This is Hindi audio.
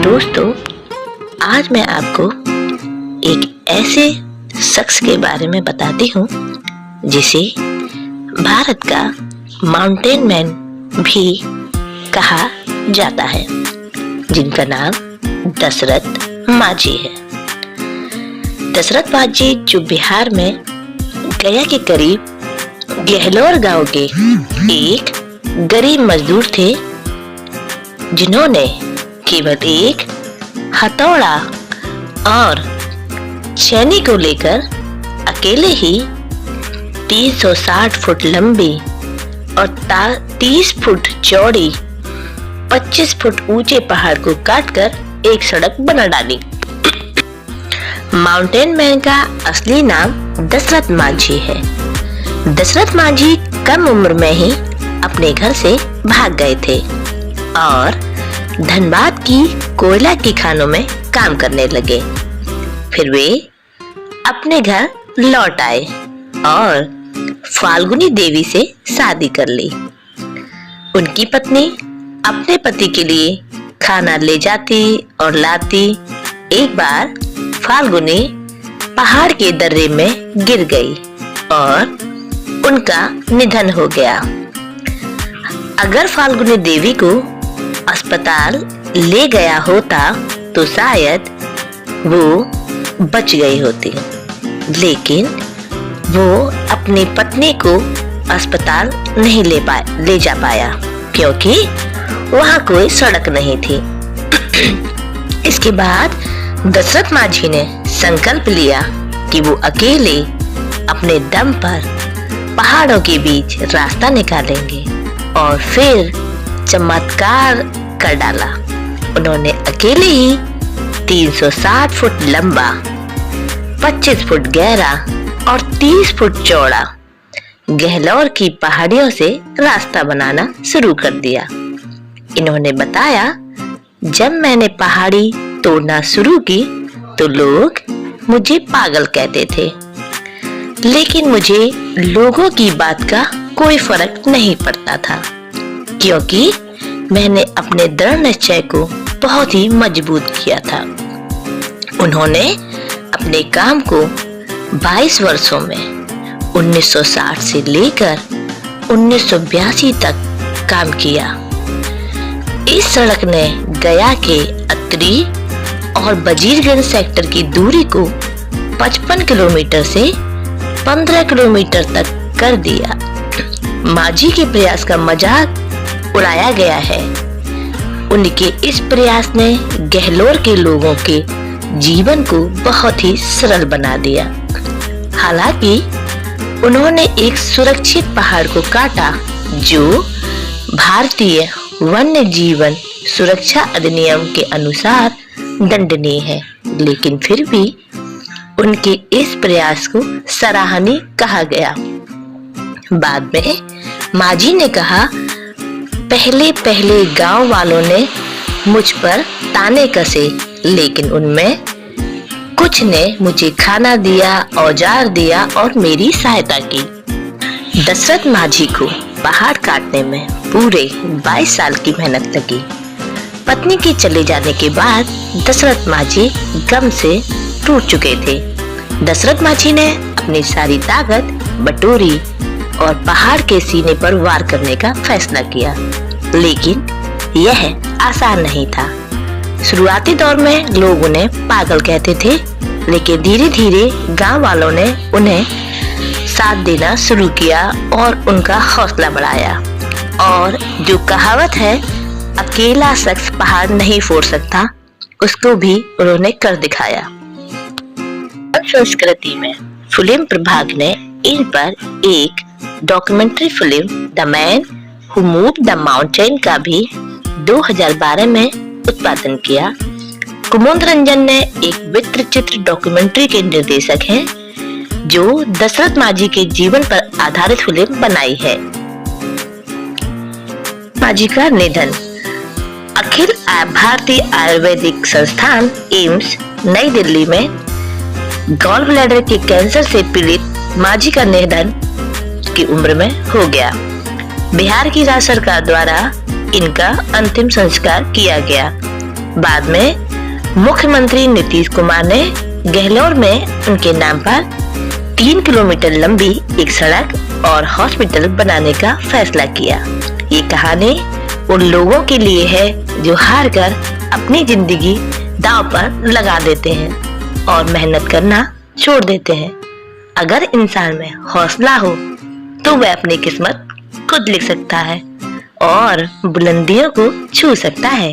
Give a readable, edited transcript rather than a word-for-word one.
दोस्तों, आज मैं आपको एक ऐसे शख्स के बारे में बताती हूँ जिसे भारत का माउंटेन मैन भी कहा जाता है, जिनका नाम दशरथ माझी है। दशरथ माझी जो बिहार में गया के करीब गहलोर गांव के एक गरीब मजदूर थे, जिन्होंने केवल एक हथौड़ा और छेनी को लेकर अकेले ही 360 फुट लंबी और 30 फुट चौड़ी 25 फुट ऊंचे पहाड़ को काटकर एक सड़क बना डाली। माउंटेन मैन का असली नाम दशरथ माझी है। दशरथ माझी कम उम्र में ही अपने घर से भाग गए थे और धनबाद की कोयला की खानों में काम करने लगे। फिर वे अपने घर लौट आए और फाल्गुनी देवी से शादी कर ली। उनकी पत्नी अपने पति के लिए खाना ले जाती और लाती। एक बार फाल्गुनी पहाड़ के दर्रे में गिर गई और उनका निधन हो गया। अगर फाल्गुनी देवी को अस्पताल ले गया होता तो शायद वो बच गई होती, लेकिन वो अपनी पत्नी को अस्पताल नहीं ले जा पाया क्योंकि वहां कोई सड़क नहीं थी। इसके बाद दशरथ माझी ने संकल्प लिया कि वो अकेले अपने दम पर पहाड़ों के बीच रास्ता निकालेंगे और फिर चमत्कार कर डाला। उन्होंने अकेले ही 360 फुट लंबा, 25 फुट गहरा और 30 फुट चौड़ा गहलोर की पहाड़ियों से रास्ता बनाना शुरू कर दिया। इन्होंने बताया, जब मैंने पहाड़ी तोड़ना शुरू की तो लोग मुझे पागल कहते थे, लेकिन मुझे लोगों की बात का कोई फर्क नहीं पड़ता था क्योंकि मैंने अपने दृढ़ निश्चय को बहुत ही मजबूत किया था। उन्होंने अपने काम को 22 वर्षों में 1960 से लेकर 1982 तक काम किया। इस सड़क ने गया के अत्तरी और वजीरगंज सेक्टर की दूरी को 55 किलोमीटर से 15 किलोमीटर तक कर दिया। माझी के प्रयास का मजाक उड़ाया गया है। उनके इस प्रयास ने गहलोर के लोगों के जीवन को बहुत ही सरल बना दिया। हालांकि उन्होंने एक सुरक्षित पहाड़ को काटा जो भारतीय वन्य जीवन सुरक्षा अधिनियम के अनुसार दंडनीय है, लेकिन फिर भी उनके इस प्रयास को सराहनीय कहा गया। बाद में माझी ने कहा, पहले गांव वालों ने मुझ पर ताने कसे, लेकिन उनमें कुछ ने मुझे खाना दिया, औजार दिया और मेरी सहायता की। दशरथ माझी को पहाड़ काटने में पूरे 22 साल की मेहनत लगी। पत्नी के चले जाने के बाद दशरथ माझी गम से टूट चुके थे। दशरथ माझी ने अपनी सारी ताकत बटोरी और पहाड़ के सीने पर वार करने का फैसला किया, लेकिन यह आसान नहीं था। शुरुआती दौर में लोग उन्हें पागल कहते थे, लेकिन धीरे धीरे गांव वालों ने उन्हें साथ देना शुरू किया और उनका हौसला बढ़ाया। और जो कहावत है, अकेला शख्स पहाड़ नहीं फोड़ सकता, उसको भी उन्होंने कर दिखाया। संस्कृति में फिल्म प्रभाग ने इन पर एक documentary film the man who moved the mountain का भी 2012 में उत्पादन किया। कुमुद रंजन ने एक वृत्तचित्र डॉक्यूमेंट्री के निर्देशक हैं जो दशरथ माझी के जीवन पर आधारित फिल्म बनाई है। माझी का निधन। अखिल भारतीय आयुर्वेदिक संस्थान एम्स नई दिल्ली में गॉल ब्लैडर के कैंसर से पीड़ित माझी का निधन की उम्र में हो गया। बिहार की राज्य सरकार द्वारा इनका अंतिम संस्कार किया गया। बाद में मुख्यमंत्री नीतीश कुमार ने गहलोर में उनके नाम पर 3 किलोमीटर लंबी एक सड़क और हॉस्पिटल बनाने का फैसला किया। ये कहानी उन लोगों के लिए है जो हार कर अपनी जिंदगी दांव पर लगा देते हैं और मेहनत करना छोड़ देते हैं। अगर इंसान में हौसला हो तो वह अपनी किस्मत खुद लिख सकता है और बुलंदियों को छू सकता है।